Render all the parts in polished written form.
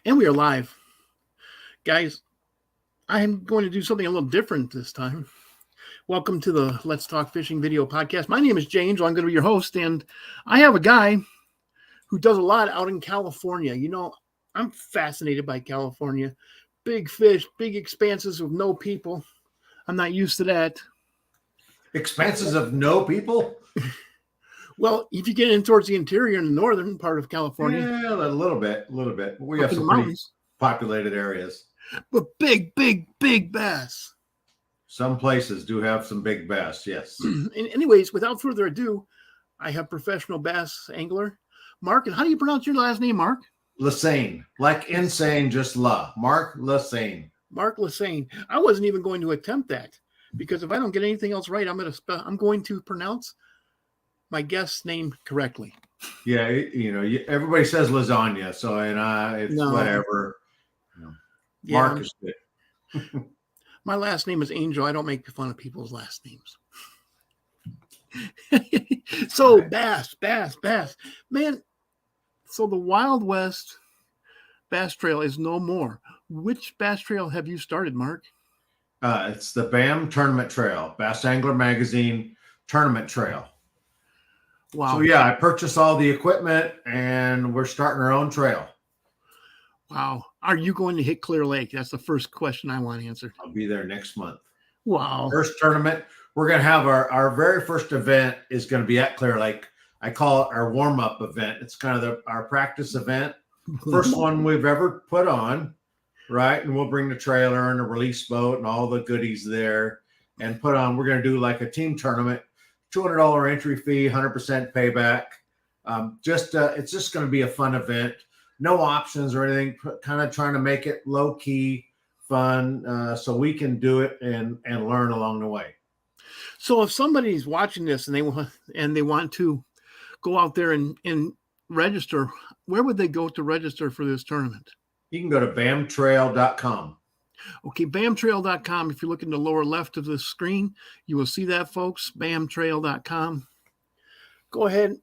And we are live. Guys, I'm going to do something a little different this time. Welcome to the Let's Talk Fishing video podcast. My name is James. I'm going to be your host, and I have a guy who does a lot out in California. I'm fascinated by California. Big fish, big expanses with no people. I'm not used to that. Expanses of no people? Well, if you get in towards the interior in the northern part of California. Yeah, a little bit. We have some pretty populated areas. But big bass. Some places do have some big bass, yes. Anyways, without further ado, I have professional bass angler Mark. And how do you pronounce your last name, Mark? Lassagne. Like insane, just Mark Lassagne. Mark Lassagne. I wasn't even going to attempt that because if I don't get anything else right, I'm going to pronounce my guest's name correctly. Yeah, everybody says lasagna, so it's whatever. Yeah, Mark is good. My last name is Angel. I don't make fun of people's last names. So bass, man. So the Wild West Bass Trail is no more. Which bass trail have you started, Mark? It's the BAM Tournament Trail, Bass Angler Magazine Tournament Trail. Wow. So yeah, I purchased all the equipment and we're starting our own trail. Wow. Are you going to hit Clear Lake? That's the first question I want answered. I'll be there next month. Wow. First tournament. We're going to have our very first event is going to be at Clear Lake. I call it our warm-up event. It's kind of our practice event. First one we've ever put on, right? And we'll bring the trailer and the release boat and all the goodies there and put on. We're going to do like a team tournament. $200 entry fee, 100% payback. It's just going to be a fun event. No options or anything. Kind of trying to make it low key, fun, so we can do it and learn along the way. So if somebody's watching this and they want to go out there and register, where would they go to register for this tournament? You can go to bamtrail.com. Okay, bamtrail.com. If you look in the lower left of the screen, you will see that, folks. Bamtrail.com. Go ahead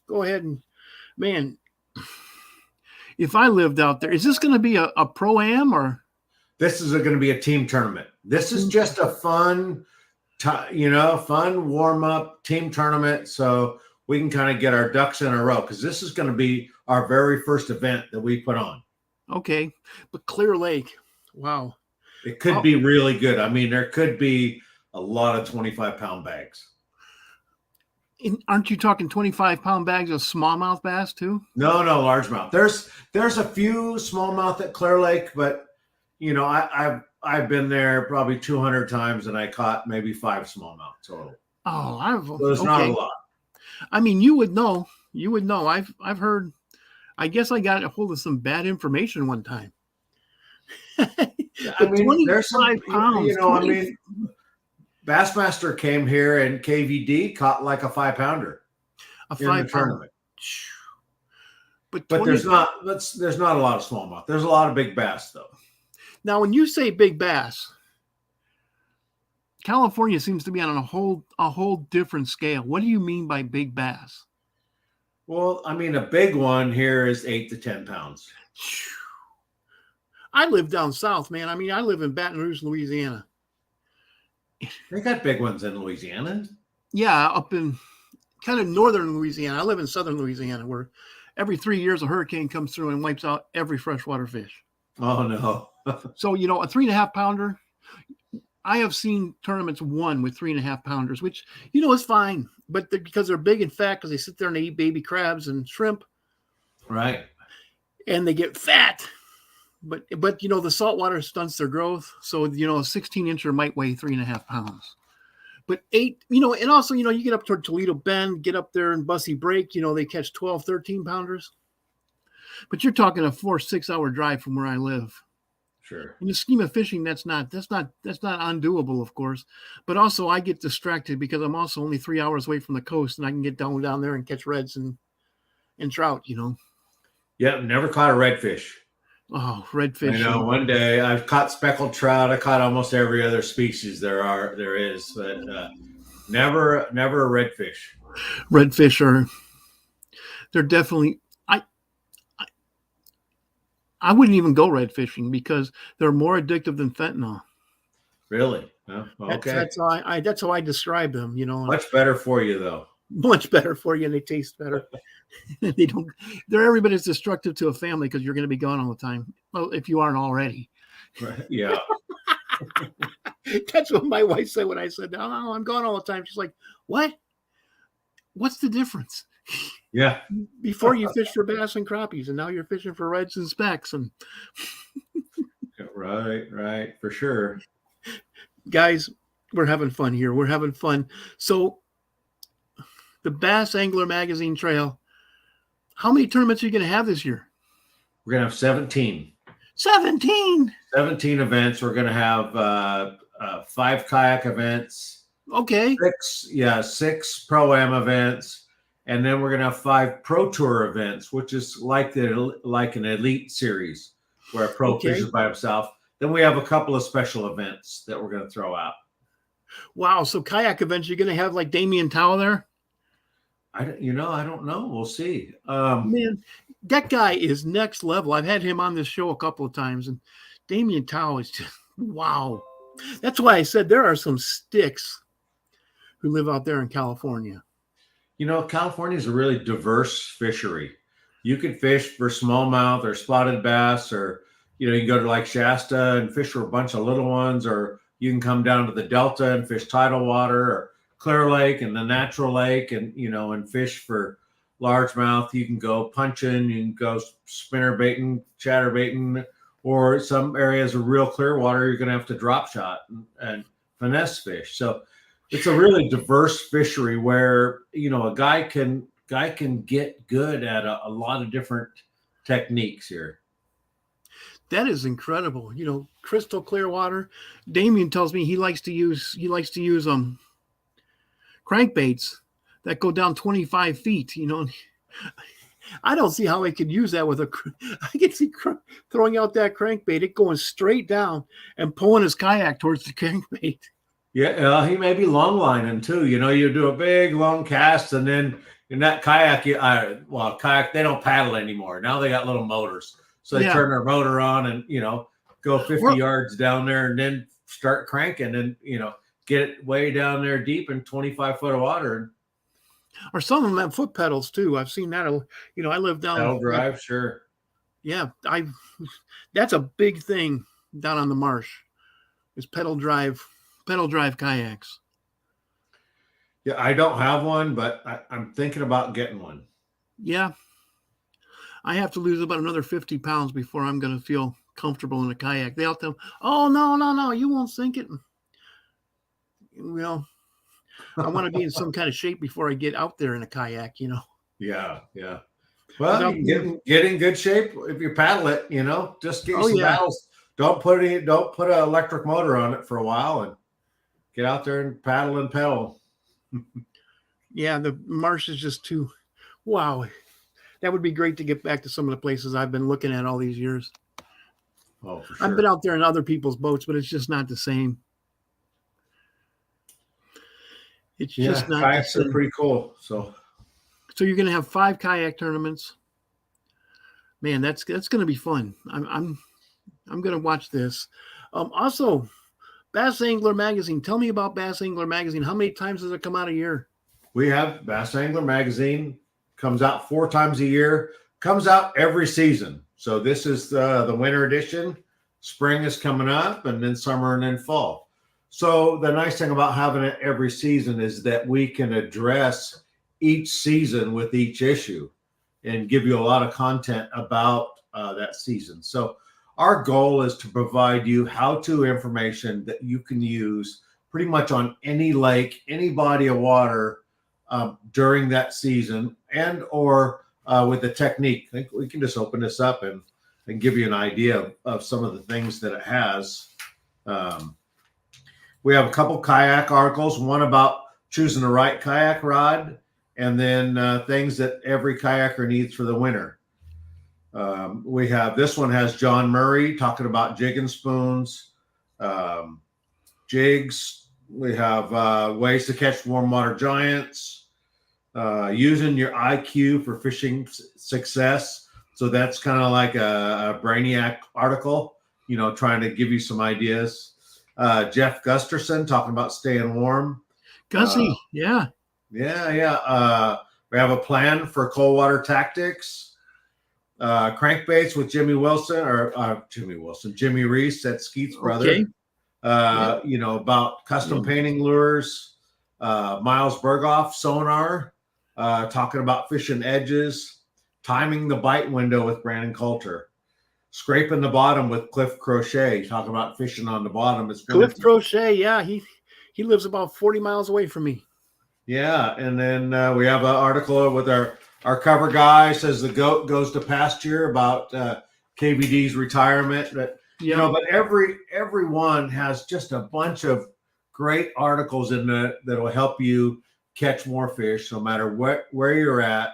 and, man, if I lived out there, is this going to be a pro-am or? This is going to be a team tournament. This is just a fun warm-up team tournament so we can kind of get our ducks in a row because this is going to be our very first event that we put on. Okay, but Clear Lake. Wow. It could be really good. I mean, there could be a lot of 25-pound bags. Aren't you talking 25-pound bags of smallmouth bass too? No, largemouth. There's a few smallmouth at Clear Lake, but I've been there probably 200 times and I caught maybe 5 smallmouth total. So it's not a lot. I mean, you would know. I've heard. I guess I got a hold of some bad information one time. I mean, there's some, pounds, I mean, Bassmaster came here and KVD caught like a 5-pounder in the tournament. But there's not a lot of smallmouth. There's a lot of big bass though. Now, when you say big bass, California seems to be on a whole different scale. What do you mean by big bass? Well, I mean, a big one here is 8 to 10 pounds. I live down south, man. I mean, I live in Baton Rouge, Louisiana. They got big ones in Louisiana. Yeah, up in kind of northern Louisiana. I live in southern Louisiana where every 3 years a hurricane comes through and wipes out every freshwater fish. Oh, no. So, a 3.5 pounder, I have seen tournaments won with 3.5 pounders, which, is fine. But because they're big and fat, because they sit there and they eat baby crabs and shrimp. Right. And they get fat. But the salt water stunts their growth. So, a 16-incher might weigh 3.5 pounds. But 8, and also, you get up toward Toledo Bend, get up there in Bussy Break, they catch 12, 13 pounders. But you're talking a 4-6 hour drive from where I live. Sure. In the scheme of fishing, that's not undoable, of course. But also I get distracted because I'm also only 3 hours away from the coast and I can get down there and catch reds and trout, Yeah, never caught a redfish. Oh, redfish. I know. One day I've caught speckled trout. I caught almost every other species there is, but never a redfish. Redfish they're definitely. I wouldn't even go red fishing because they're more addictive than fentanyl. Really? Oh, okay. That's how I describe them, you know, and Much better for you though. much better for you and they taste better. They don't they're every bit as destructive to a family because you're going to be gone all the time. Well, if you aren't already. Right. Yeah. That's what my wife said when I said, "Oh, no, I'm gone all the time." She's like, "What? What's the difference? Yeah. Before you fish for bass and crappies, and now you're fishing for reds and specks." And Right. For sure. guys, we're having fun here. We're having fun. So, the Bass Angler Magazine Trail. How many tournaments are you going to have this year? We're going to have 17. 17. 17 events. We're going to have 5 kayak events. Okay. 6 pro-am events. And then we're going to have 5 pro tour events, which is like an elite series where a pro fishes by himself. Then we have a couple of special events that we're going to throw out. Wow. So kayak events, you're going to have like Damien Towell there? I don't know. We'll see. Man, that guy is next level. I've had him on this show a couple of times, and Damien Towell is just, wow. That's why I said there are some sticks who live out there in California. California is a really diverse fishery. You can fish for smallmouth or spotted bass, or, you can go to like Shasta and fish for a bunch of little ones, or you can come down to the Delta and fish tidal water, or Clear Lake and the natural lake, and and fish for largemouth. You can go punching, you can go spinner baiting, chatter baiting, or some areas of real clear water you're going to have to drop shot and finesse fish. So it's a really diverse fishery where a guy can get good at a lot of different techniques here. That is incredible. Crystal clear water. Damien tells me he likes to use crankbaits that go down 25 feet, I don't see how I could use that I can see throwing out that crankbait, it going straight down and pulling his kayak towards the crankbait. Yeah, he may be long lining too. You do a big long cast, and then in that kayak, kayak, they don't paddle anymore. Now they got little motors. So they turn their motor on and, go 50 yards down there and then start cranking and, get it way down there deep in 25 foot of water. Or some of them have foot pedals too. I've seen that. I live down. Pedal drive, sure. Yeah, that's a big thing down on the marsh. Is pedal drive kayaks. Yeah, I don't have one, but I'm thinking about getting one. Yeah, I have to lose about another 50 pounds before I'm going to feel comfortable in a kayak. They all tell me, "Oh no, you won't sink it." Well, I want to be in some kind of shape before I get out there in a kayak, Yeah. Well, you get in good shape if you paddle it, just get some paddles. Don't put an electric motor on it for a while and get out there and paddle and pedal. Yeah, the marsh is just too, wow. That would be great to get back to some of the places I've been looking at all these years. Oh, for sure. I've been out there in other people's boats, but it's just not the same. It's just not. Kayaks are pretty cool. So you're going to have 5 kayak tournaments. Man, that's going to be fun. I'm going to watch this. Also, Bass Angler Magazine. Tell me about Bass Angler Magazine. How many times does it come out a year? We have Bass Angler Magazine. Comes out 4 times a year. Comes out every season. So this is the winter edition. Spring is coming up, and then summer, and then fall. So the nice thing about having it every season is that we can address each season with each issue and give you a lot of content about that season. So our goal is to provide you how-to information that you can use pretty much on any lake, any body of water during that season, and or with the technique. I think we can just open this up and give you an idea of some of the things that it has. We have a couple kayak articles, one about choosing the right kayak rod, and then things that every kayaker needs for the winter. We have, this one has John Murray talking about jigging spoons, jigs. We have ways to catch warm water giants, using your IQ for fishing success. So that's kind of like a Brainiac article, trying to give you some ideas. Jeff Gusterson talking about staying warm. Gussie, yeah. Yeah. We have a plan for cold water tactics. Crankbaits with Jimmy Reese at Skeet's brother. Okay. About custom painting lures. Miles Berghoff sonar, talking about fishing edges, timing the bite window with Brandon Coulter, scraping the bottom with Cliff Crochet, talking about fishing on the bottom. It's Cliff Crochet, yeah, he lives about 40 miles away from me. Yeah, and then we have an article with our cover guy says the goat goes to pasture about KVD's retirement. But but everyone has just a bunch of great articles in that that'll help you catch more fish, no matter where you're at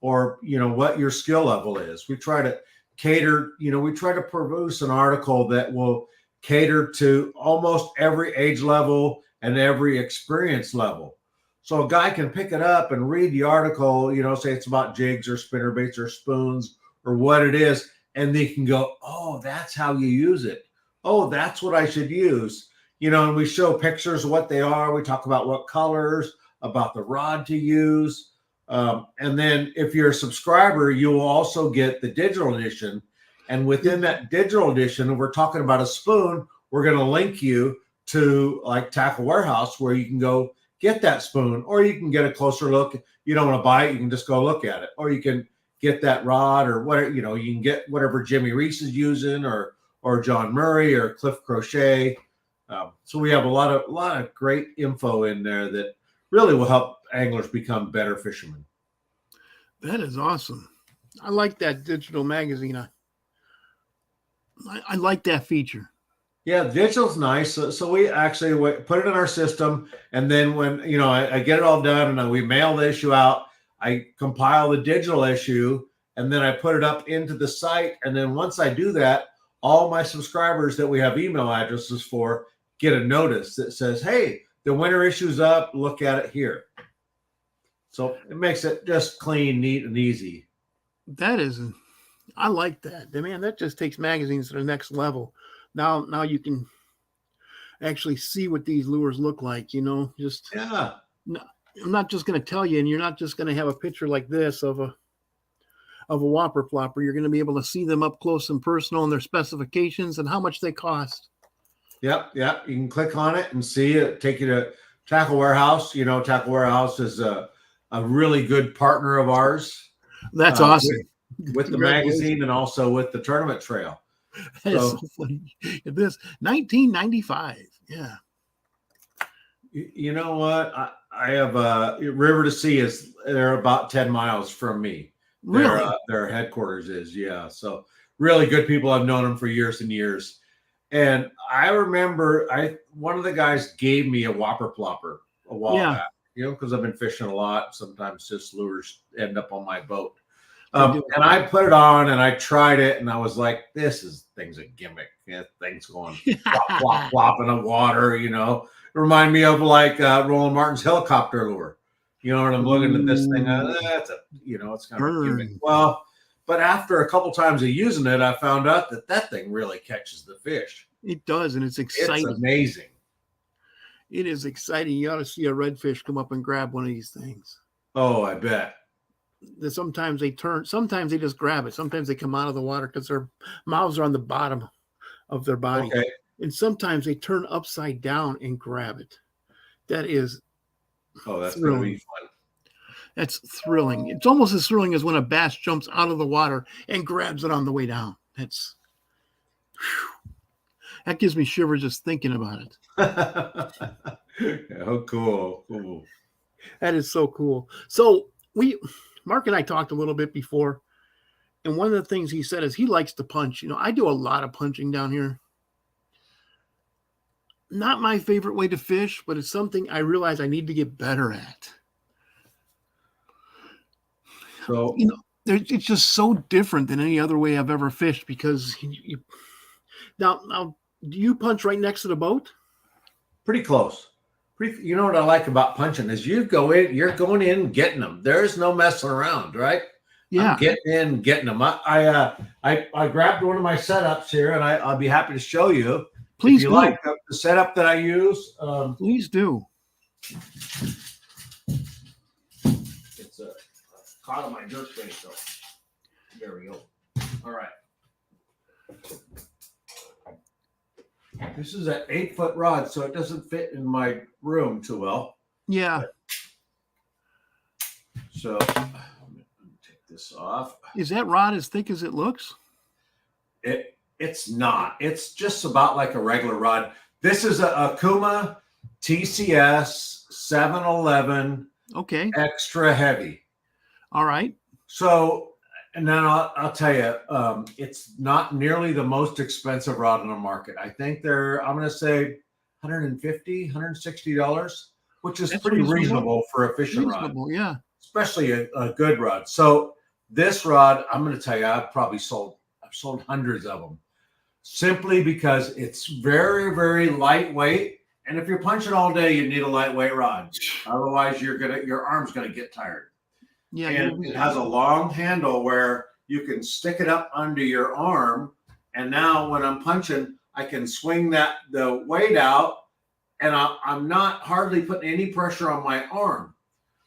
or what your skill level is. We try to cater. We try to produce an article that will cater to almost every age level and every experience level. So a guy can pick it up and read the article, say it's about jigs or spinnerbaits or spoons or what it is, and they can go, oh, that's how you use it. Oh, that's what I should use. And we show pictures of what they are. We talk about what colors, about the rod to use. And then if you're a subscriber, you will also get the digital edition. And within that digital edition, we're talking about a spoon. We're going to link you to like Tackle Warehouse where you can go get that spoon, or you can get a closer look. You don't want to buy it, you can just go look at it. Or you can get that rod or whatever, you can get whatever Jimmy Reese is using or John Murray or Cliff Crochet. So we have a lot of great info in there that really will help anglers become better fishermen. That is awesome. I like that digital magazine. I like that feature. Yeah, digital's nice. So we actually put it in our system, and then when I get it all done and we mail the issue out, I compile the digital issue, and then I put it up into the site. And then once I do that, all my subscribers that we have email addresses for get a notice that says, "Hey, the winter issue's up. Look at it here." So it makes it just clean, neat, and easy. I like that. Man, that just takes magazines to the next level. Now you can actually see what these lures look like, just yeah. I'm not just going to tell you, and you're not just going to have a picture like this of a whopper plopper. You're going to be able to see them up close and personal and their specifications and how much they cost. Yep. You can click on it and see it, take you to Tackle Warehouse. Tackle Warehouse is a really good partner of ours. That's awesome. With the magazine and also with the tournament trail. That is so funny. This 1995. Yeah. You know what? I have River to Sea they're about 10 miles from me. Really? Their headquarters is, yeah. So really good people. I've known them for years and years. And I remember one of the guys gave me a whopper plopper a while back, because I've been fishing a lot. Sometimes just lures end up on my boat. And I put it on and I tried it and I was like, thing's a gimmick. Yeah, thing's going flop, flop, flop in the water, Remind me of like Roland Martin's helicopter lure. And I'm looking at this thing, it's kind of a gimmick. Well, but after a couple times of using it, I found out that thing really catches the fish. It does, and it's exciting. It's amazing. It is exciting. You ought to see a redfish come up and grab one of these things. Oh, I bet. Sometimes they just grab it. Sometimes they come out of the water because their mouths are on the bottom of their body. Okay. And sometimes they turn upside down and grab it. That is that's going to be fun. That's thrilling. It's almost as thrilling as when a bass jumps out of the water and grabs it on the way down. That gives me shivers just thinking about it. Oh, cool. That is so cool. So Mark and I talked a little bit before, and one of the things he said is he likes to punch. I do a lot of punching down here. Not my favorite way to fish, but it's something I realize I need to get better at. So, it's just so different than any other way I've ever fished because now, do you punch right next to the boat? Pretty close. You know what I like about punching is you're going in getting them. There's no messing around, right? Yeah. I'm getting them. I grabbed one of my setups here, and I'll be happy to show you. If Please you do. like the setup that I use, Please do. it's caught on my dirt face, so there we go. All right. This is an 8-foot rod, so it doesn't fit in my room too well. Yeah. So I'm gonna take this off. Is that rod as thick as it looks? It's not. It's just about like a regular rod. This is a Kuma TCS 711 Okay. extra heavy. All right. So, and then I'll tell you, it's not nearly the most expensive rod on the market. I think I'm going to say $150, $160, which is That's pretty reasonable for a fishing rod, yeah. especially a good rod. So this rod, I'm going to tell you, I've sold hundreds of them, simply because it's very, very lightweight. And if you're punching all day, you need a lightweight rod. Otherwise, your arm's going to get tired. Yeah. And it has a long handle where you can stick it up under your arm. And now when I'm punching, I can swing the weight out, and I'm not hardly putting any pressure on my arm.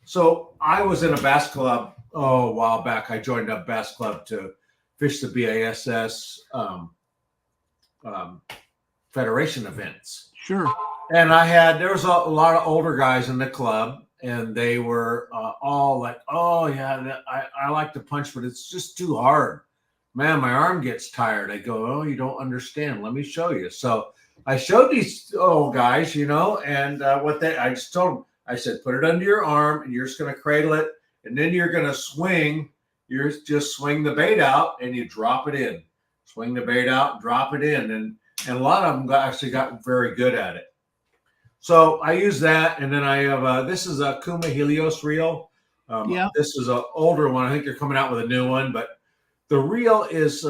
So I was in a bass club a while back. I joined a bass club to fish the BASS Federation events. Sure. And there was a lot of older guys in the club, and they were all like, "Oh yeah, I like to punch, but it's just too hard, man. My arm gets tired." I go, "Oh, you don't understand. Let me show you." So I showed these old guys, and I just told them, I said, "Put it under your arm, and you're just going to cradle it, and then you're going to swing. You just swing the bait out, and you drop it in. Swing the bait out, drop it in, and a lot of them actually got very good at it." So I use that, and then I have this is a Kuma Helios reel. Yeah. This is an older one. I think they're coming out with a new one, but the reel is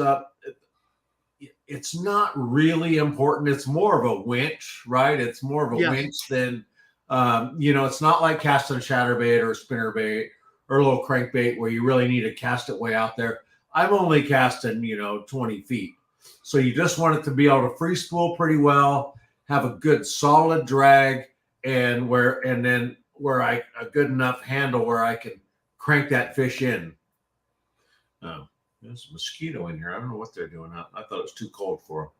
it's not really important. It's more of a winch, right? It's more of a winch than it's not like casting a chatterbait or a spinnerbait or a little crankbait where you really need to cast it way out there. I'm only casting 20 feet, so you just want it to be able to free spool pretty well, have a good solid drag, and then a good enough handle where I can crank that fish in. There's a mosquito in here. I don't know what they're doing. I thought it was too cold for them.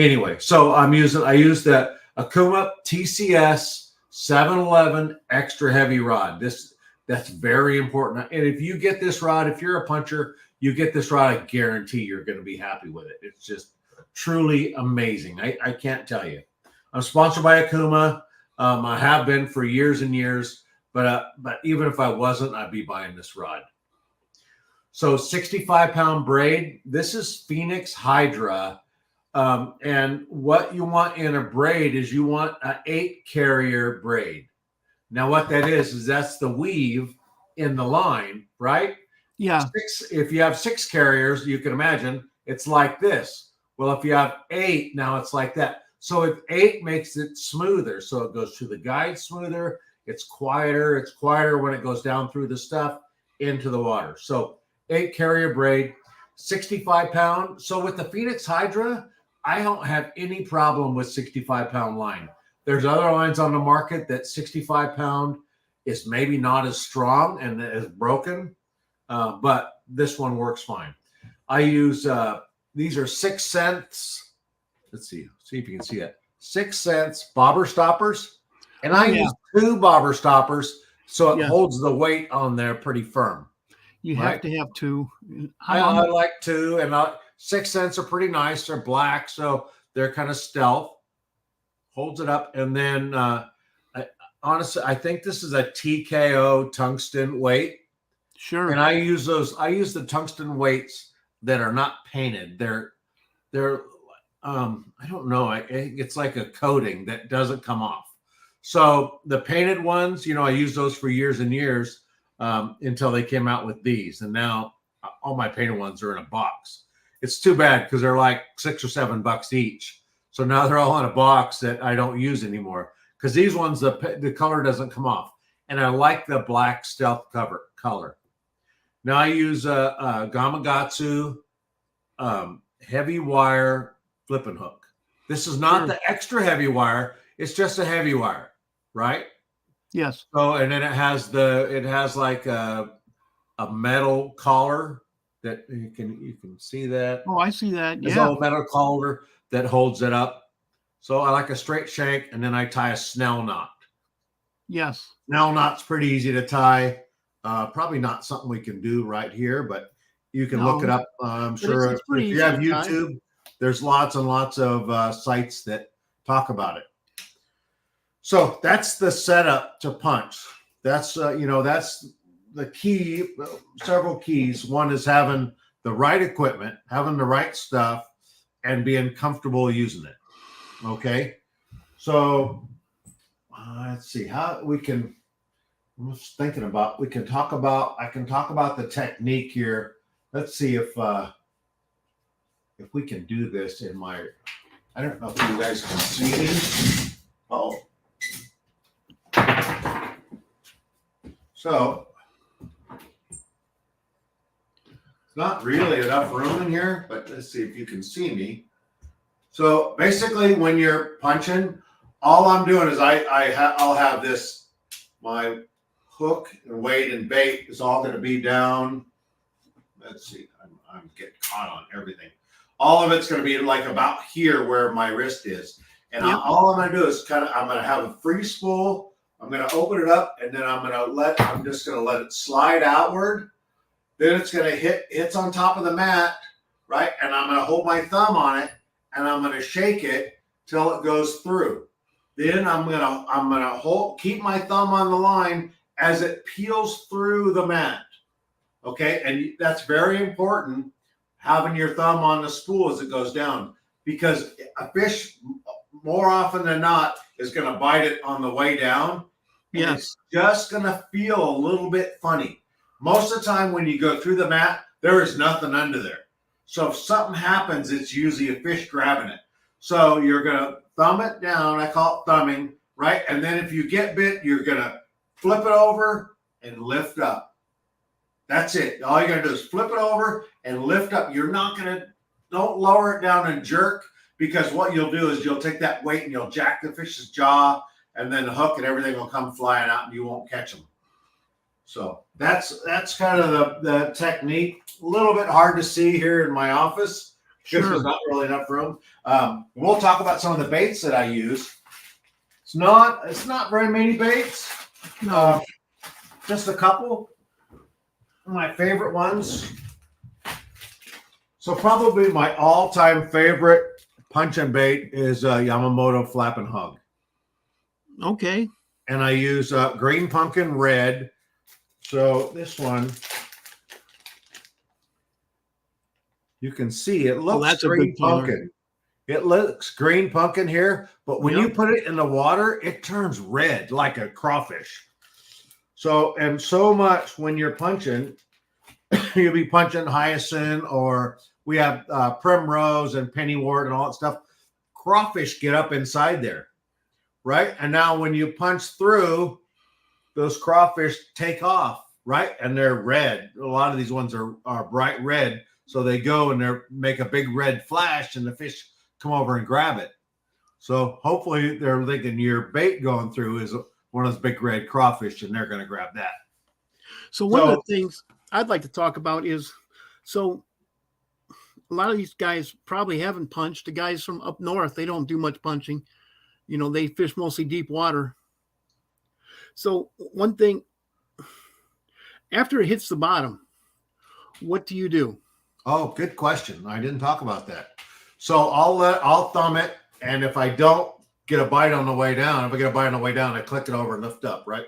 Anyway, so I use the Kuma TCS 711 extra heavy rod. That's very important. And if you get this rod, if you're a puncher, you get this rod, I guarantee you're going to be happy with it. It's just truly amazing. I can't tell you. I'm sponsored by Kuma. I have been for years and years, but even if I wasn't, I'd be buying this rod. So 65-pound braid. This is Phoenix Hydra. And what you want in a braid is you want an 8-carrier braid. Now what that is that's the weave in the line, right? Yeah. If you have 6 carriers, you can imagine it's like this. Well, if you have 8, now it's like that. So 8 makes it smoother. So it goes through the guide smoother. It's quieter. It's quieter when it goes down through the stuff into the water. So 8-carrier braid, 65-pound. So with the Phoenix Hydra, I don't have any problem with 65-pound line. There's other lines on the market that 65-pound is maybe not as strong and as broken, but this one works fine. I use these are 6 cents. Let's see if you can see it. 6 cents bobber stoppers, and I use 2 bobber stoppers so it holds the weight on there pretty firm. You have to have 2. I like 2, and 6 cents are pretty nice. They're black, so they're kind of stealth. Holds it up, and then honestly, I think this is a TKO tungsten weight. Sure. And I use those. I use the tungsten weights that are not painted. They're I don't know. It's like a coating that doesn't come off. So the painted ones, I used those for years and years until they came out with these. And now all my painted ones are in a box. It's too bad because they're like $6 or $7 each. So now they're all in a box that I don't use anymore because these ones, the color doesn't come off. And I like the black stealth color. Now I use a Gamakatsu heavy wire flipping hook. This is not the extra heavy wire. It's just a heavy wire, right? Yes. So, and then it has like a metal collar that you can see that. Oh, I see that. There's Yeah. a metal collar that holds it up. So I like a straight shank, and then I tie a snell knot. Yes. Snell knot's pretty easy to tie. Probably not something we can do right here, but you can look it up. I'm sure it's pretty if easy you have to tie. YouTube, there's lots and lots of sites that talk about it. So that's the setup to punch. That's that's the key. Several keys. One is having the right equipment, having the right stuff, and being comfortable using it. Okay, so let's see how we can. I'm just thinking about. I can talk about the technique here. Let's see if we can do this in my. I don't know if you guys can see me. Oh. So it's not really enough room in here, but let's see if you can see me. So basically, when you're punching, all I'm doing is I'll have this, my hook and weight and bait is all going to be down. Let's see, I'm getting caught on everything. All of it's going to be like about here where my wrist is. And all I'm going to do is I'm going to have a free spool. I'm going to open it up, and then I'm just going to let it slide outward. Then it's going to hits on top of the mat, right? And I'm going to hold my thumb on it, and I'm going to shake it till it goes through. Then I'm going to keep my thumb on the line as it peels through the mat. Okay, and that's very important, having your thumb on the spool as it goes down, because a fish, more often than not, is going to bite it on the way down. And it's just going to feel a little bit funny. Most of the time when you go through the mat, there is nothing under there. So if something happens, it's usually a fish grabbing it. So you're going to thumb it down. I call it thumbing, right? And then if you get bit, you're going to flip it over and lift up. That's it. All you're going to do is flip it over and lift up. Don't lower it down and jerk, because what you'll do is you'll take that weight and you'll jack the fish's jaw, and then the hook and everything will come flying out and you won't catch them. So that's kind of the technique. A little bit hard to see here in my office because there's not really enough room. We'll talk about some of the baits that I use. It's not very many baits. No, just a couple. My favorite ones. So probably my all-time favorite punch and bait is Yamamoto Flap and Hug. Okay. And I use green pumpkin red. So this one, you can see it looks that's green a good color. pumpkin. It looks green pumpkin here, but when you put it in the water, it turns red like a crawfish. So much when you're punching, you'll be punching hyacinth, or we have primrose and pennywort and all that stuff. Crawfish get up inside there, right? And now when you punch through, those crawfish take off, right? And they're red. A lot of these ones are bright red. So they go and they make a big red flash, and the fish come over and grab it. So hopefully they're thinking your bait going through is one of those big red crawfish, and they're going to grab that. So one of the things I'd like to talk about is, so a lot of these guys probably haven't punched. The guys from up north, they don't do much punching. They fish mostly deep water. So one thing, after it hits the bottom, what do you do? Oh, good question. I didn't talk about that. So I'll thumb it, and if I don't get a bite on the way down, I click it over and lift up, right?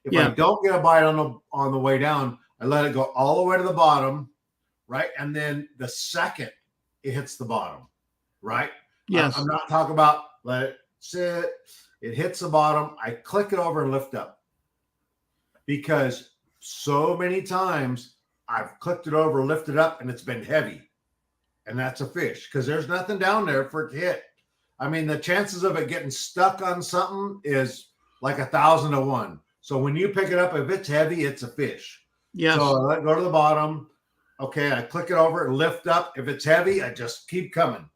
If I don't get a bite on the way down, I let it go all the way to the bottom, right? And then the second it hits the bottom, right? Yes. I'm not talking about let it sit. It hits the bottom. I click it over and lift up, because so many times I've clicked it over, lifted up, and it's been heavy. And that's a fish, because there's nothing down there for it to hit. I mean, the chances of it getting stuck on something is like 1,000 to 1. So when you pick it up, if it's heavy, it's a fish. Yes. So I let it go to the bottom. Okay, I click it over and lift up. If it's heavy, I just keep coming,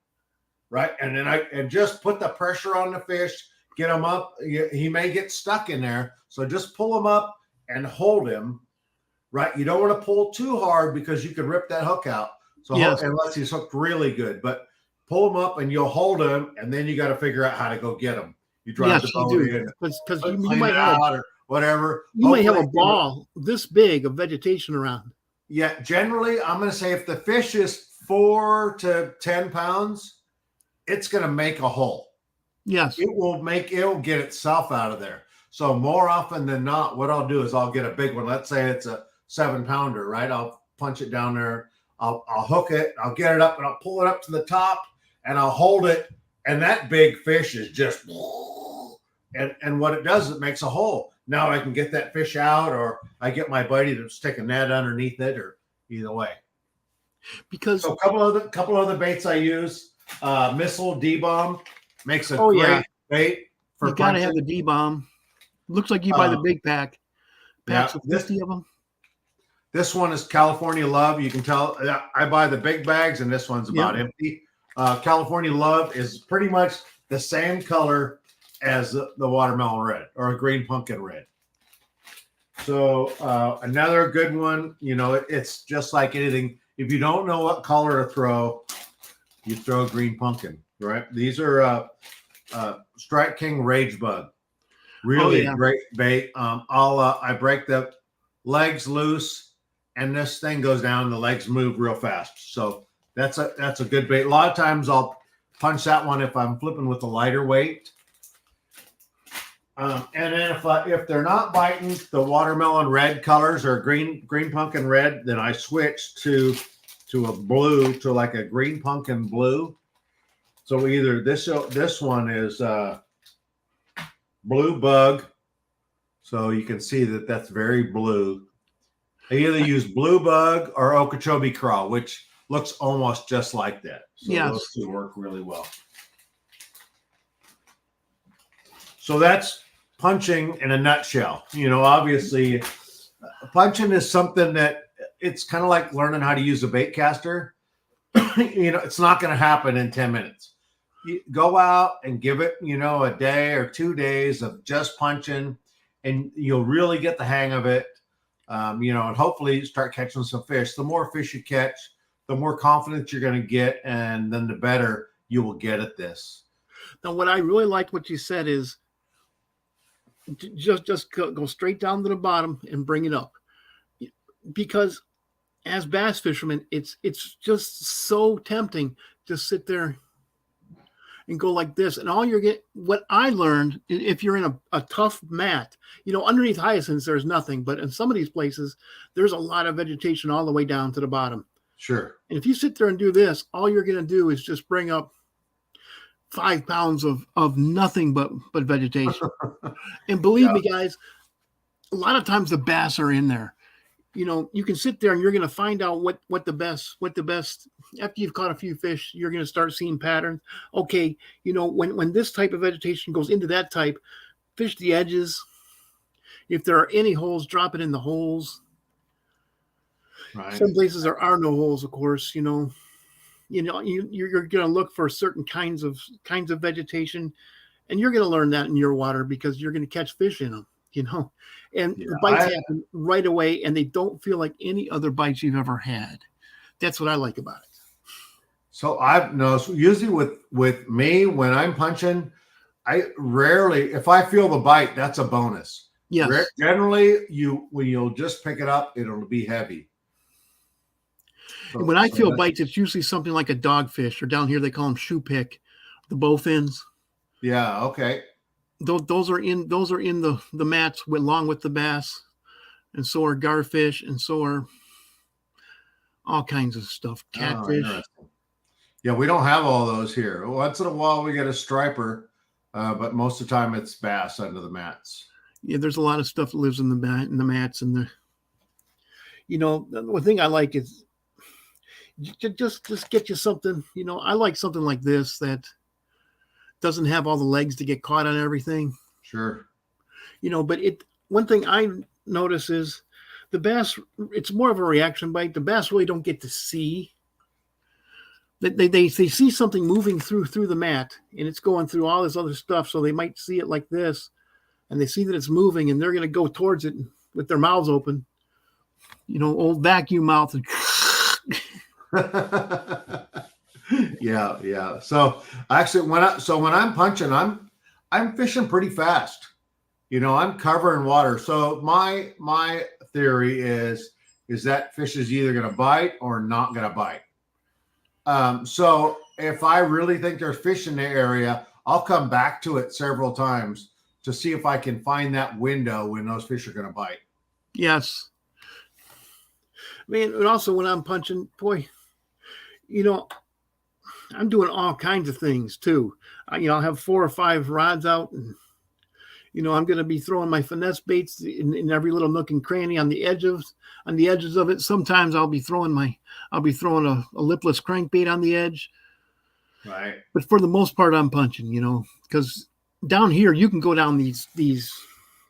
right? And then I just put the pressure on the fish, get him up. He may get stuck in there, so just pull him up and hold him, right? You don't want to pull too hard because you could rip that hook out. So Yes. unless he's hooked really good, but pull him up and you'll hold him, and then you got to figure out how to go get him. You drive the boat in, because you clean might it have out or whatever. you might have a Hopefully, ball this big of vegetation around. yeah, generally, I'm going to say if the fish is 4 to 10 pounds, it's going to make a hole. Yes. It'll get itself out of there. So more often than not, what I'll do is I'll get a big one. Let's say it's a 7-pounder, right? I'll punch it down there. I'll hook it. I'll get it up and I'll pull it up to the top and I'll hold it. And that big fish is just, and what it does, it makes a hole. Now I can get that fish out, or I get my buddy to stick a net underneath it, or either way. Because So a couple other baits I use. Missile D-bomb makes a yeah, great bait for you got to punching. have the D-bomb. Looks like you buy the big packs of 50 of them. This one is California Love. You can tell I buy the big bags, and this one's about empty. California Love is pretty much the same color as the watermelon red or a green pumpkin red. So another good one, it's just like anything. If you don't know what color to throw, you throw a green pumpkin, right? These are Strike King Rage Bug. Really great bait. I break the legs loose, and this thing goes down. The legs move real fast. So that's a good bait. A lot of times I'll punch that one if I'm flipping with a lighter weight. And then if they're not biting the watermelon red colors or green pumpkin red, then I switch to a blue, to like a green pumpkin blue. So either this one is blue bug. So you can see that that's very blue. I either use blue bug or Okeechobee craw, which looks almost just like that. So those two work really well. So that's punching in a nutshell. Obviously, punching is something that it's kind of like learning how to use a bait caster. It's not going to happen in 10 minutes. You go out and give it, a day or 2 days of just punching, and you'll really get the hang of it. And hopefully start catching some fish. The more fish you catch, the more confidence you're going to get, and then the better you will get at this. Now, what I really like what you said is just go straight down to the bottom and bring it up, because as bass fishermen, it's just so tempting to sit there and go like this. And all you're getting, what I learned, if you're in a tough mat, underneath hyacinths, there's nothing, but in some of these places, there's a lot of vegetation all the way down to the bottom. Sure. And if you sit there and do this, all you're going to do is just bring up 5 pounds of nothing but vegetation. And believe me, guys, a lot of times the bass are in there. You can sit there and you're going to find out what the best, after you've caught a few fish, you're going to start seeing patterns. Okay. When this type of vegetation goes into that type, fish the edges. If there are any holes, drop it in the holes. Right. Some places there are no holes, of course, you're going to look for certain kinds of vegetation, and you're going to learn that in your water because you're going to catch fish in them, and the bites happen right away, and they don't feel like any other bites you've ever had. That's what I like about it. So I've noticed usually with me, when I'm punching, I rarely, if I feel the bite, that's a bonus. Yes. Generally, when you'll just pick it up, it'll be heavy. So, when I feel bites, it's usually something like a dogfish, or down here they call them shoe pick, the bowfins. Yeah. Okay. Those are in the mats along with the bass, and so are garfish, and so are all kinds of stuff. Catfish. Yeah, we don't have all those here. Once in a while we get a striper, but most of the time it's bass under the mats. Yeah, there's a lot of stuff that lives in the mats, and the thing I like is just get you something. I like something like this that doesn't have all the legs to get caught on everything. Sure. But one thing I notice is The bass, it's more of a reaction bite. The bass really don't get to see. They see something moving through the mat, and it's going through all this other stuff. So they might see it like this, and they see that it's moving, and they're going to go towards it with their mouths open. Old vacuum mouth. Yeah. So actually, when I'm punching, I'm fishing pretty fast. I'm covering water. So my theory is that fish is either going to bite or not going to bite. So if I really think there's fish in the area, I'll come back to it several times to see if I can find that window when those fish are going to bite. Yes. Man, and also when I'm punching, boy, I'm doing all kinds of things too. I'll have 4 or 5 rods out, and I'm going to be throwing my finesse baits in every little nook and cranny on the edges of it. Sometimes I'll be throwing a lipless crankbait on the edge. Right. But for the most part, I'm punching. Because down here you can go down these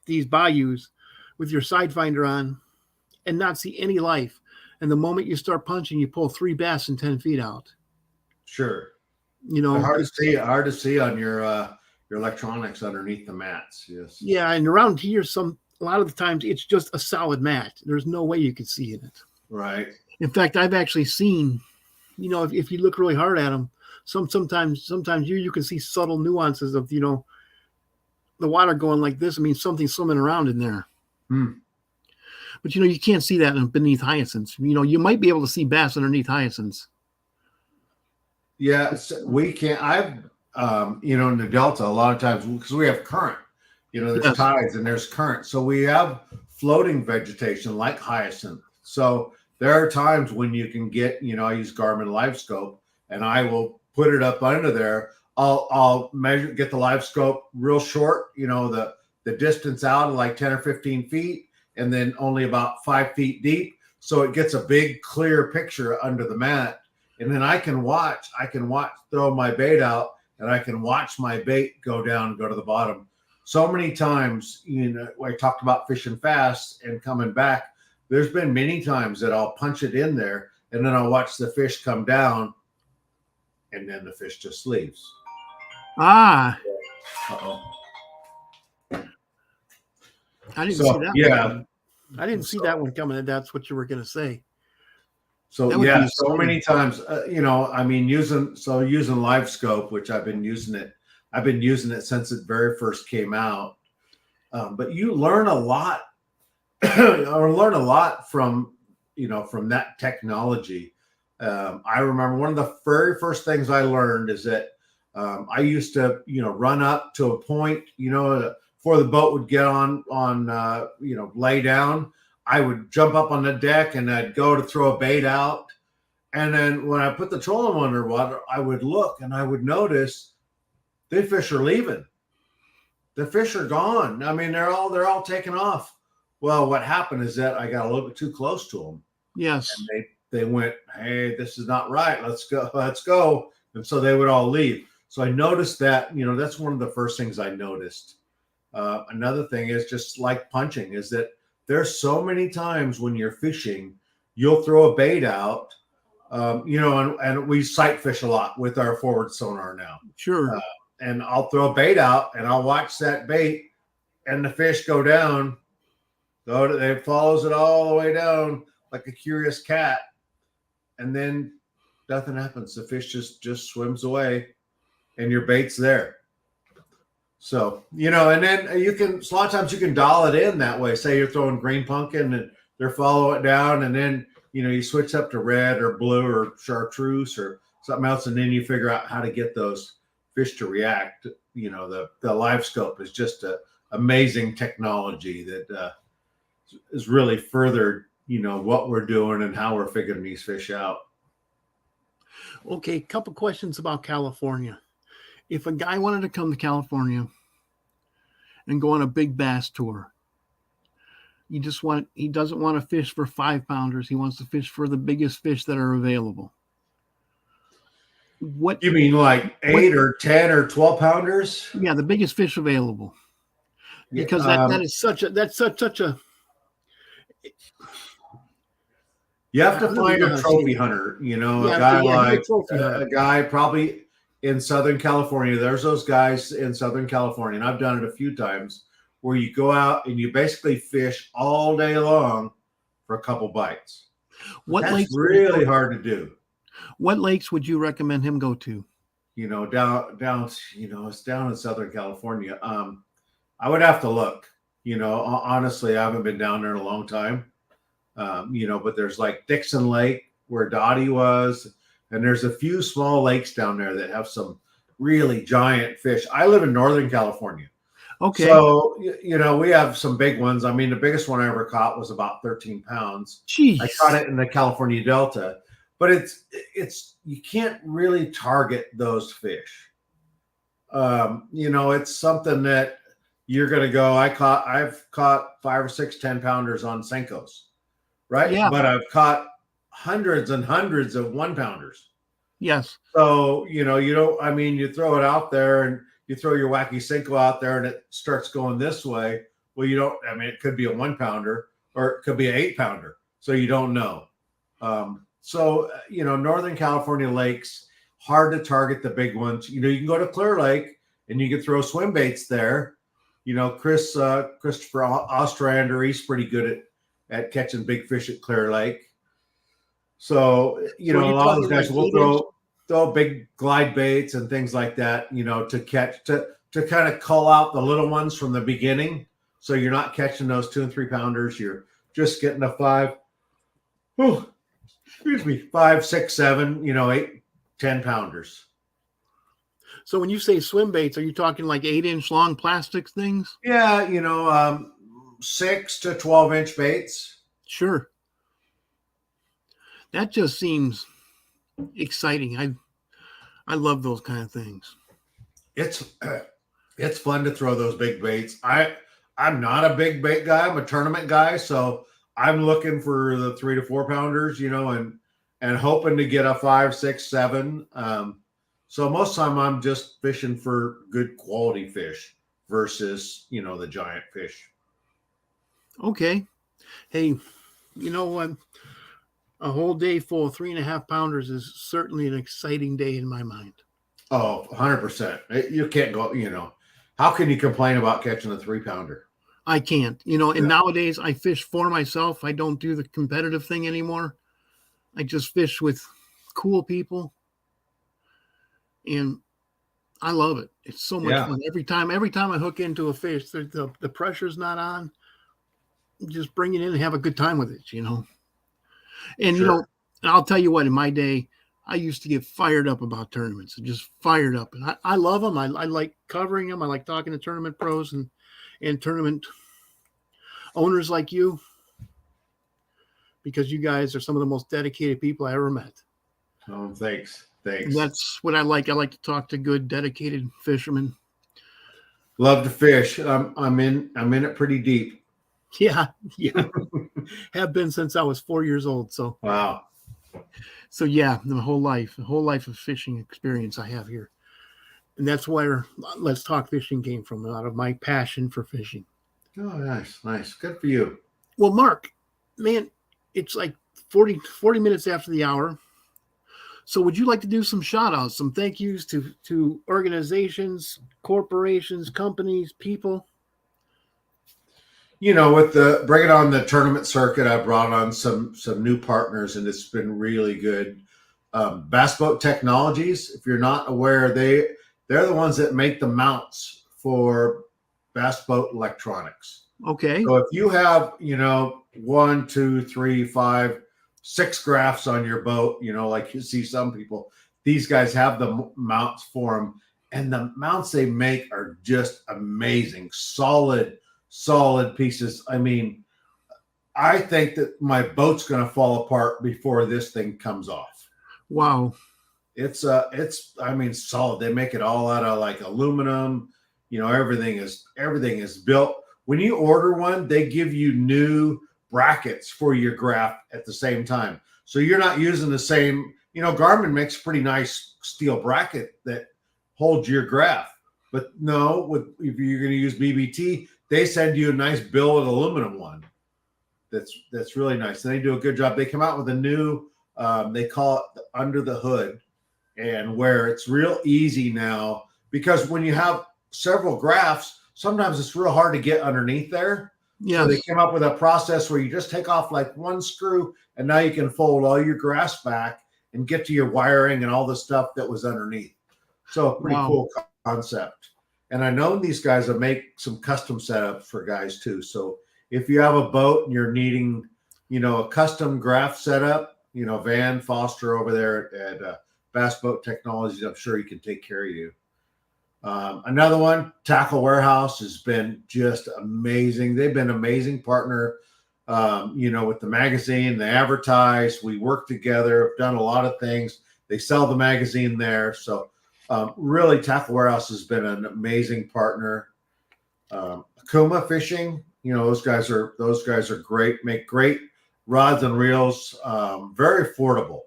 bayous with your side finder on and not see any life. And the moment you start punching, you pull 3 bass in 10 feet out. Sure. Hard to see on your electronics underneath the mats. Yes. Yeah, and around here, a lot of the times it's just a solid mat. There's no way you can see in it. Right. In fact, I've actually seen, if you look really hard at them, sometimes you can see subtle nuances of the water going like this. I mean, something's swimming around in there. But you can't see that beneath hyacinths. You might be able to see bass underneath hyacinths. Yeah, we can't. In the Delta, a lot of times because we have current, there's tides and there's current. So we have floating vegetation like hyacinth. So there are times when you can get, I use Garmin Live Scope, and I will put it up under there. I'll get the live scope real short, the distance out of like 10 or 15 feet, and then only about 5 feet deep. So it gets a big clear picture under the mat. And then I can watch, throw my bait out, and I can watch my bait go down and go to the bottom. So many times, I talked about fishing fast and coming back. There's been many times that I'll punch it in there, and then I'll watch the fish come down, and then the fish just leaves. Ah. Uh-oh. I didn't see that one. I didn't see that one coming, and that's what you were going to say. So so many times, using Live Scope, which I've been using it since it very first came out. But you learn a lot, from that technology. I remember one of the very first things I learned is that I used to, run up to a point, before the boat would get on, lay down. I would jump up on the deck and I'd go to throw a bait out. And then when I put the trolling underwater, I would look and I would notice the fish are leaving. The fish are gone. I mean, they're all taken off. Well, what happened is that I got a little bit too close to them. Yes. And they went, hey, this is not right. Let's go. And so they would all leave. So I noticed that, that's one of the first things I noticed. Another thing is just like punching is that there's so many times when you're fishing, you'll throw a bait out, and we sight fish a lot with our forward sonar now. Sure. And I'll throw a bait out and I'll watch that bait and the fish go down. It follows it all the way down like a curious cat. And then nothing happens. The fish just swims away and your bait's there. So, and then a lot of times you can dial it in that way. Say you're throwing green pumpkin and they're following it down, and then, you switch up to red or blue or chartreuse or something else. And then you figure out how to get those fish to react. The Live Scope is just a amazing technology that is really furthered, what we're doing and how we're figuring these fish out. Okay. Couple questions about California. If a guy wanted to come to California and go on a big bass tour, he doesn't want to fish for 5-pounders. He wants to fish for the biggest fish that are available. What you mean, like 8 or 10 or 12 pounders? Yeah, the biggest fish available. Because that's such a You have to I don't even find know a how to say trophy it. hunter, you know, a Yeah, guy yeah, he's a like trophy hunter. a guy probably in Southern California. There's those guys in Southern California, and I've done it a few times where you go out and you basically fish all day long for a couple bites. But What that's lakes would he go really to? hard to do. What lakes would you recommend him go to? You know, it's down in Southern California. I would have to look. You know, honestly, I haven't been down there in a long time. But there's like Dixon Lake where Dottie was, and there's a few small lakes down there that have some really giant fish. I live in Northern California, Okay. so we have some big ones. I mean, the biggest one I ever caught was about 13 pounds. I caught Jeez. it in the California Delta, but it's you can't really target those fish. It's something that you're going to go. I've caught 5 or 6 10-pounders on Senkos, right? Yeah. But I've caught hundreds and hundreds of 1-pounders. Yes. So, you don't, I mean, you throw it out there and you throw your wacky Senko out there and it starts going this way. Well, it could be a 1-pounder or it could be an 8-pounder. So you don't know. Northern California lakes, hard to target the big ones. You can go to Clear Lake and you can throw swim baits there. Christopher Ostrander, he's pretty good at catching big fish at Clear Lake. So, So a you're lot of those talking guys like will 8 inch? throw big glide baits and things like that, to catch, to kind of call out the little ones from the beginning. So you're not catching those 2 and 3-pounders. You're just getting a 5, 6, 7, 8, 10-pounders. So when you say swim baits, are you talking like 8-inch long plastic things? Yeah, 6 to 12-inch baits. Sure. That just seems exciting. I love those kind of things. It's fun to throw those big baits. I'm not a big bait guy. I'm a tournament guy, so I'm looking for the 3 to 4-pounders, and hoping to get a 5, 6, 7. So most of the time I'm just fishing for good quality fish versus, the giant fish. Okay. Hey, you know what? A whole day full of 3.5-pounders is certainly an exciting day in my mind. Oh, 100%. You can't go, how can you complain about catching a 3-pounder? I can't, and nowadays I fish for myself. I don't do the competitive thing anymore. I just fish with cool people. And I love it. It's so much fun. Every time I hook into a fish, the pressure's not on. Just bring it in and have a good time with it, And, Sure. I'll tell you what, in my day, I used to get fired up about tournaments and just fired up. And I love them. I like covering them. I like talking to tournament pros and tournament owners like you, because you guys are some of the most dedicated people I ever met. Oh, thanks. And that's what I like. I like to talk to good, dedicated fishermen. Love to fish. I'm in it pretty deep. Yeah. Have been since I was 4 years old. So Wow. So yeah, the whole life of fishing experience I have here. And that's where Let's Talk Fishing came from, out of my passion for fishing. Oh, nice. Good for you. Well, Mark, man, it's like 40 minutes after the hour. So would you like to do some shout outs, some thank yous to organizations, corporations, companies, people? With the bringing on the tournament circuit, I brought on some new partners, and it's been really good. Bass Boat Technologies, if you're not aware, they're the ones that make the mounts for bass boat electronics. Okay. So if you have 1, 2, 3, 5, 6 graphs on your boat, like you see some people, these guys have the mounts for them, and the mounts they make are just amazing, solid pieces. I mean, I think that my boat's going to fall apart before this thing comes off. Wow. It's solid. They make it all out of like aluminum. Everything is built. When you order one, they give you new brackets for your graph at the same time. So you're not using the same, Garmin makes a pretty nice steel bracket that holds your graph. But no, if you're going to use BBT, they send you a nice billet aluminum one. that's really nice. And they do a good job. They come out with a new they call it under the hood, and where it's real easy now, because when you have several grafts, sometimes it's real hard to get underneath there. Yes. So they came up with a process where you just take off like one screw, and now you can fold all your grafts back and get to your wiring and all the stuff that was underneath. So pretty cool concept. And I know these guys will make some custom setups for guys too. So if you have a boat and you're needing, a custom graft setup, Van Foster over there at Bass Boat Technologies, I'm sure he can take care of you. Another one, Tackle Warehouse, has been just amazing. They've been an amazing partner, with the magazine. They advertise. We work together, done a lot of things. They sell the magazine there. So really, Tackle Warehouse has been an amazing partner. Akuma Fishing, those guys are great, make great rods and reels, very affordable,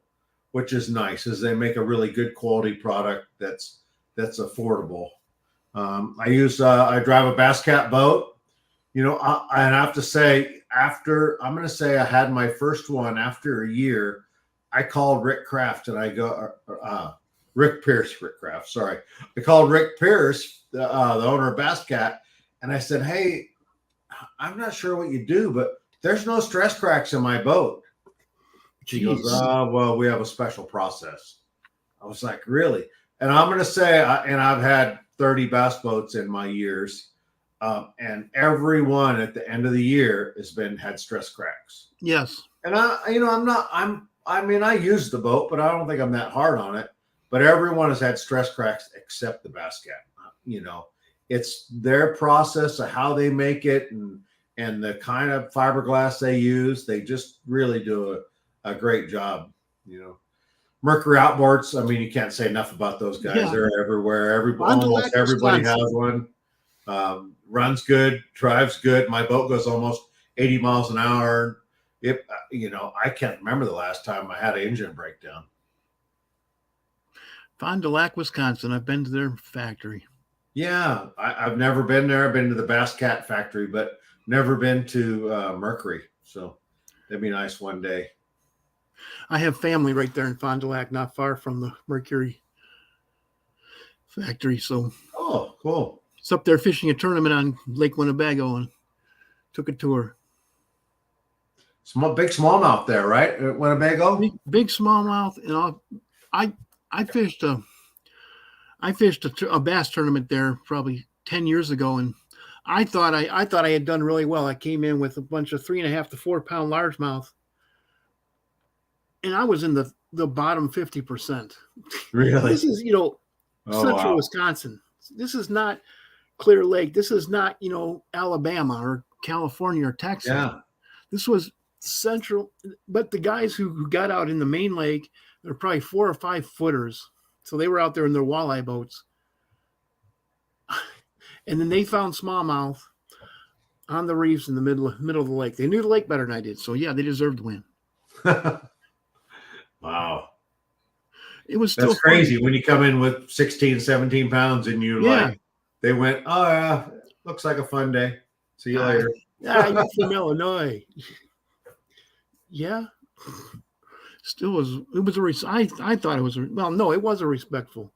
which is nice, as they make a really good quality product that's affordable. I drive a Bass Cat boat. I have to say, I'm going to say I had my first one after a year. I called Rick Kraft and I go, Rick Kraft, sorry. I called Rick Pierce, the owner of Bass Cat, and I said, hey, I'm not sure what you do, but there's no stress cracks in my boat. She goes, well, we have a special process. I was like, really? And I'm going to say, and I've had 30 bass boats in my years, and every one at the end of the year had stress cracks. Yes. And I use the boat, but I don't think I'm that hard on it. But everyone has had stress cracks except the Bass Cat. It's their process of how they make it and the kind of fiberglass they use. They just really do a great job. Mercury Outboards, you can't say enough about those guys. Yeah. They're everywhere. Almost everybody has one. Runs good, drives good. My boat goes almost 80 miles an hour. I can't remember the last time I had an engine breakdown. Fond du Lac, Wisconsin. I've been to their factory. Yeah, I've never been there. I've been to the Bass Cat factory, but never been to Mercury. So that'd be nice one day. I have family right there in Fond du Lac, not far from the Mercury factory. So, oh, cool. It's up there fishing a tournament on Lake Winnebago and took a tour. Big smallmouth there, right? At Winnebago? Big smallmouth. And I fished a bass tournament there probably 10 years ago, and I thought I had done really well. I came in with a bunch of 3.5 to 4 pound largemouth, and I was in the bottom 50%. Really? This is Central Wisconsin. This is not Clear Lake. This is not Alabama or California or Texas. Yeah. This was Central, but the guys who got out in the main lake, they're probably 4 or 5 footers. So they were out there in their walleye boats. And then they found smallmouth on the reefs in the middle of the lake. They knew the lake better than I did. So yeah, they deserved to win. Wow. It was still That's crazy when you come in with 16, 17 pounds and they went, oh yeah, looks like a fun day. See you later. Yeah, you're from Illinois. Yeah. Still I thought it was, no, it was a respectful.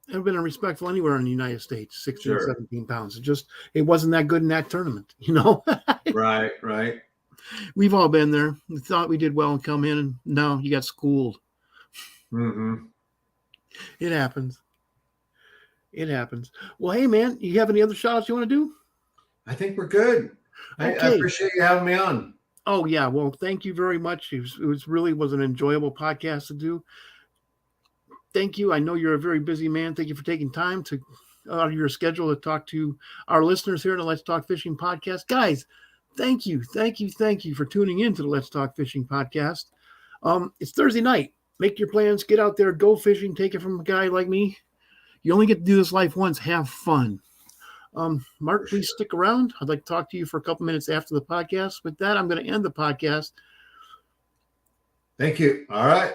It would have been a respectful anywhere in the United States, 16, 17 pounds. It wasn't that good in that tournament, Right. We've all been there. We thought we did well and come in, and no, you got schooled. Mm-hmm. It happens. Well, hey, man, you have any other shout-outs you want to do? I think we're good. Okay. I appreciate you having me on. Oh, yeah. Well, thank you very much. It was an enjoyable podcast to do. Thank you. I know you're a very busy man. Thank you for taking time out of your schedule to talk to our listeners here in the Let's Talk Fishing podcast. Guys, thank you for tuning in to the Let's Talk Fishing podcast. It's Thursday night. Make your plans. Get out there. Go fishing. Take it from a guy like me. You only get to do this life once. Have fun. Mark, please stick around. I'd like to talk to you for a couple minutes after the podcast. With that, I'm going to end the podcast. Thank you. All right.